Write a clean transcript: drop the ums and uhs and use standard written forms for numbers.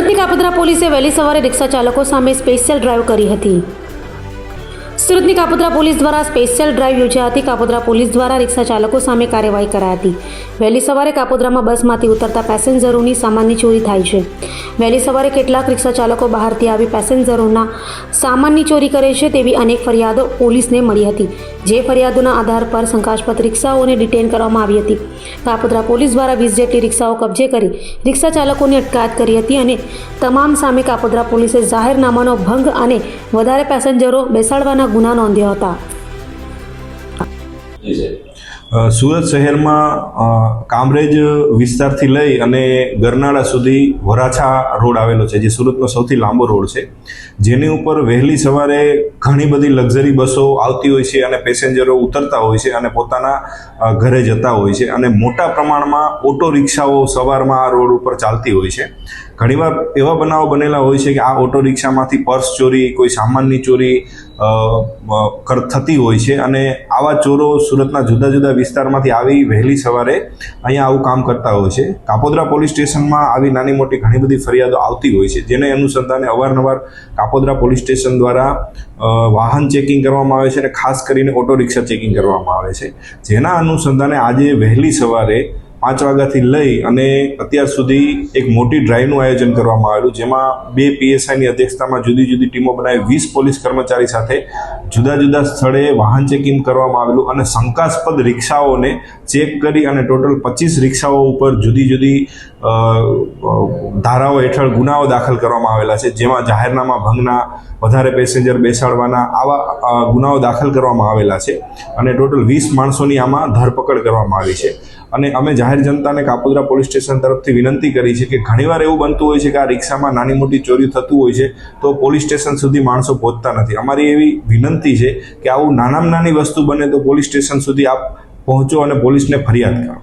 સુરતની કાપોદ્રા પોલીસે વહેલી સવારે રિક્ષા ચાલકો સામે સ્પેશિયલ ડ્રાઈવ કરી હતી। સુરતની કાપોદ્રા પોલીસ દ્વારા સ્પેશિયલ ડ્રાઈવ યોજાઈ હતી। કાપોદ્રા પોલીસ દ્વારા રિક્ષા ચાલકો સામે કાર્યવાહી કરાઈ હતી। વહેલી સવારે કાપોદ્રામાં બસમાંથી ઉતરતા પેસેન્જરોની સામાનની ચોરી થાય છે। વહેલી સવારે કેટલાક રિક્ષા ચાલકો બહારથી આવી પેસેન્જરોના સામાનની ચોરી કરે છે તેવી અનેક ફરિયાદો પોલીસને મળી હતી, જે ફરિયાદોના આધાર પર શંકાસ્પદ રિક્ષાઓને ડિટેન કરવામાં આવી હતી। કાપોદ્રા પોલીસ દ્વારા 20 જેટલી રિક્ષાઓ કબજે કરી રિક્ષા ચાલકોની અટકાયત કરી હતી અને તમામ સામે કાપોદ્રા પોલીસે જાહેરનામાનો ભંગ અને વધારે પેસેન્જરો બેસાડવાના ગુના નોંધ્યા હતા। સુરત શહેરમાં કામરેજ વિસ્તારથી લઈ અને ગરનાળા સુધી વરાછા રોડ આવેલો છે, જે સુરતનો સૌથી લાંબો રોડ છે, જેની ઉપર વહેલી સવારે ઘણી બધી લક્ઝરી બસો આવતી હોય છે અને પેસેન્જરો ઉતરતા હોય છે અને પોતાના ઘરે જતા હોય છે અને મોટા પ્રમાણમાં ઓટો રિક્ષાઓ સવારમાં આ રોડ ઉપર ચાલતી હોય છે। ઘણીવાર એવા બનાવો બનેલા હોય છે કે આ ઓટો રિક્ષામાંથી પર્સ ચોરી, કોઈ સામાનની ચોરી થતી હોય છે અને આવા ચોરો સુરતના જુદા જુદા વિસ્તારમાંથી આવી વહેલી સવારે અહીંયા આવું કામ કરતા હોય છે। કાપોદ્રા પોલીસ સ્ટેશનમાં આવી નાની મોટી ઘણી બધી ફરિયાદો આવતી હોય છે, જેને અનુસંધાને અવારનવાર કાપોદ્રા પોલીસ સ્ટેશન દ્વારા વાહન ચેકિંગ કરવામાં આવે છે અને ખાસ કરીને ઓટો રિક્ષા ચેકિંગ કરવામાં આવે છે, જેના અનુસંધાને આજે વહેલી સવારે 5 વાગ્યાથી લઈ અને અત્યાર સુધી એક મોટી ડ્રાઈવનું આયોજન કરવામાં આવેલું, જેમાં 2 PSIની અધ્યક્ષતામાં જુદી જુદી ટીમો બનાવી 20 પોલીસ કર્મચારી સાથે જુદા જુદા સ્થળે વાહન ચેકિંગ કરવામાં આવેલું અને શંકાસ્પદ રિક્ષાઓને ચેક કરી અને ટોટલ 25 રિક્ષાઓ ઉપર જુદી જુદી ધારાઓ હેઠળ ગુનાઓ દાખલ કરવામાં આવેલા છે, જેમાં જાહેરનામા ભંગના, વધારે પેસેન્જર બેસાડવાના આવા ગુનાઓ દાખલ કરવામાં આવેલા છે અને ટોટલ 20 માણસોની આમાં ધરપકડ કરવામાં આવી છે। અને અમે જાહેર જનતાને કાપોદ્રા પોલીસ સ્ટેશન તરફથી વિનંતી કરી છે કે ઘણીવાર એવું બનતું હોય છે કે આ રિક્ષામાં નાની મોટી ચોરી થતું હોય છે તો પોલીસ સ્ટેશન સુધી માણસો પહોંચતા નથી। અમારી એવી વિનંતી છે કે આવું નાનામાં નાની વસ્તુ બને તો પોલીસ સ્ટેશન સુધી આપ પહોંચો અને પોલીસને ફરિયાદ કરો।